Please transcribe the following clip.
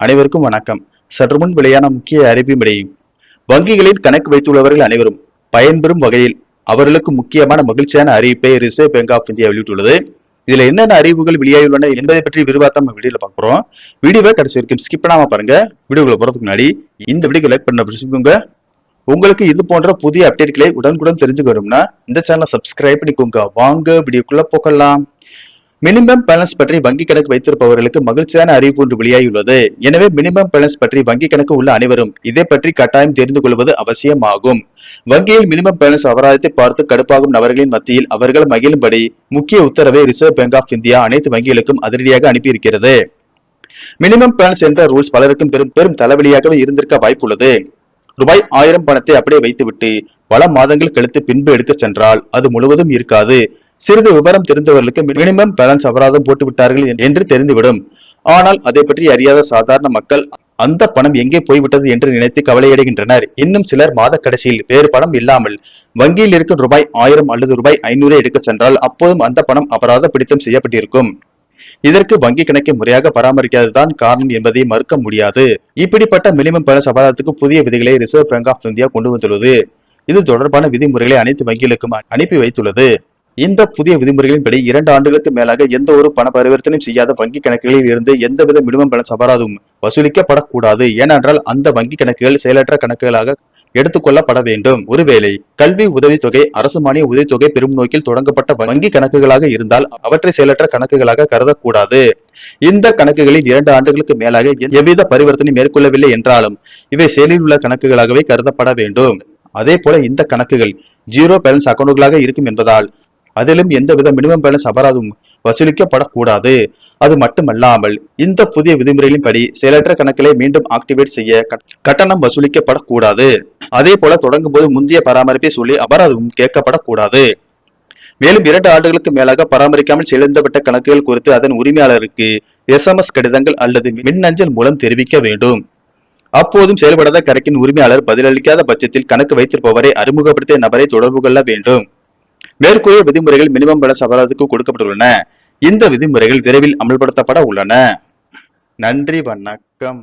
அனைவருக்கும் வணக்கம். சற்று முன் வெளியான முக்கிய அறிவிப்படி வங்கிகளில் கணக்கு வைத்துள்ளவர்கள் அனைவரும் பயன்பெறும் வகையில் அவர்களுக்கு முக்கியமான மகிழ்ச்சியான அறிவிப்பை ரிசர்வ் பேங்க் ஆஃப் இந்தியா வெளியிட்டுள்ளது. இதுல என்னென்ன அறிவுகள் வெளியாகியுள்ளன என்பதை பற்றி விரிவாக நம்ம வீடியோல பார்க்கிறோம். வீடியோவை கடைசி வரைக்கும் ஸ்கிப் பண்ணாம பாருங்க. வீடியோக்குள்ள போறதுக்கு முன்னாடி இந்த வீடியோ லைக் பண்ண பிடிச்சிக்கோங்க. உங்களுக்கு இது போன்ற புதிய அப்டேட்களை உடனுக்குடன் தெரிஞ்சுக்கணும்னா இந்த சேனலை சப்ஸ்கிரைப் பண்ணிக்கோங்க. வாங்க வீடியோக்குள்ள போகலாம். மினிமம் பேலன்ஸ் பற்றி வங்கி கணக்கு வைத்திருப்பவர்களுக்கு மகிழ்ச்சியான அறிவிப்பு ஒன்று வெளியாகியுள்ளது. எனவே மினிமம் பேலன்ஸ் பற்றி வங்கி கணக்கு உள்ள அனைவரும் இதை பற்றி கட்டாயம் தெரிந்து கொள்வது அவசியமாகும். வங்கியில் மினிமம் பேலன்ஸ் அபராதத்தை பார்த்து கடுப்பாகும் நபர்களின் மத்தியில் அவர்கள் மகிழும்படி முக்கிய உத்தரவை ரிசர்வ் பேங்க் ஆஃப் இந்தியா அனைத்து வங்கிகளுக்கும் அதிரடியாக அனுப்பியிருக்கிறது. மினிமம் பேலன்ஸ் என்ற ரூல்ஸ் பலருக்கும் பெரும் தலைவலியாகவே இருந்திருக்க வாய்ப்புள்ளது. ரூபாய் 1000 பணத்தை அப்படியே வைத்துவிட்டு பல மாதங்கள் கழித்து பின்பு எடுக்க சென்றால் அது முழுவதும் இருக்காது. சிறிது விவரம் தெரிந்தவர்களுக்கு மினிமம் பேலன்ஸ் அபராதம் போட்டு விட்டார்கள் என்று தெரிந்துவிடும். ஆனால் அதை பற்றி அறியாத சாதாரண மக்கள் அந்த பணம் எங்கே போய்விட்டது என்று நினைத்து கவலையடைகின்றனர். இன்னும் சிலர் மாத கடைசியில் வேறு பணம் இல்லாமல் வங்கியில் இருக்கும் ரூபாய் 1000 அல்லது ரூபாய் 500 எடுக்க சென்றால் அப்போதும் அந்த பணம் அபராத பிடித்தம் செய்யப்பட்டிருக்கும். இதற்கு வங்கி கணக்கை முறையாக பராமரிக்காததுதான் காரணம் என்பதை மறுக்க முடியாது. இப்படிப்பட்ட மினிமம் பேலன்ஸ் அபராதத்துக்கு புதிய விதிகளை ரிசர்வ் பேங்க் ஆஃப் இந்தியா கொண்டு வந்துள்ளது. இது தொடர்பான விதிமுறைகளை அனைத்து வங்கிகளுக்கும் அனுப்பி வைத்துள்ளது. இந்த புதிய விதிமுறைகளின்படி 2 ஆண்டுகளுக்கு மேலாக எந்த ஒரு பண பரிவர்த்தனையும் செய்யாத வங்கி கணக்குகளில் இருந்து எந்தவித மினிமம் பேலன்ஸ் அபராதமும் வசூலிக்கப்படக்கூடாது. ஏனென்றால் அந்த வங்கி கணக்குகள் செயலற்ற கணக்குகளாக எடுத்துக்கொள்ளப்பட வேண்டும். ஒருவேளை கல்வி உதவித்தொகை, அரசு மானிய உதவித்தொகை பெறும் நோக்கில் தொடங்கப்பட்ட வங்கி கணக்குகளாக இருந்தால் அவற்றை செயலற்ற கணக்குகளாக கருதக்கூடாது. இந்த கணக்குகளில் 2 ஆண்டுகளுக்கு மேலாக எவ்வித பரிவர்த்தனை மேற்கொள்ளவில்லை என்றாலும் இவை செயலில் உள்ள கணக்குகளாகவே கருதப்பட வேண்டும். அதே போல இந்த கணக்குகள் ஜீரோ பேலன்ஸ் அக்கௌண்டுகளாக இருக்கும் என்பதால் அதிலும் எந்தவித மினிமம் பேலன்ஸ் அபராதமும் வசூலிக்கப்படக்கூடாது. அது மட்டுமல்லாமல் இந்த புதிய விதிமுறைகளின்படி செயலற்ற கணக்குகளை மீண்டும் ஆக்டிவேட் செய்ய கட்டணம் வசூலிக்கப்படக்கூடாது. அதே போல தொடங்கும் போது முந்தைய பராமரிப்பை சொல்லி அபராதமும் கேட்கப்படக்கூடாது. மேலும் 2 ஆண்டுகளுக்கு மேலாக பராமரிக்காமல் செயலிழந்துவிட்ட கணக்குகள் குறித்து அதன் உரிமையாளருக்கு SMS கடிதங்கள் அல்லது மின்னஞ்சல் மூலம் தெரிவிக்க வேண்டும். அப்போதும் செயல்படாத கணக்கின் உரிமையாளர் பதிலளிக்காத பட்சத்தில் கணக்கு வைத்திருப்பவரை அறிமுகப்படுத்திய நபரை தொடர்பு கொள்ள வேண்டும். மேற்கூறிய விதிமுறைகள் மினிமம் பேலன்ஸ் அபராதத்துக்கு கொடுக்கப்பட்டுள்ளன. இந்த விதிமுறைகள் விரைவில் அமல்படுத்தப்பட உள்ளன. நன்றி, வணக்கம்.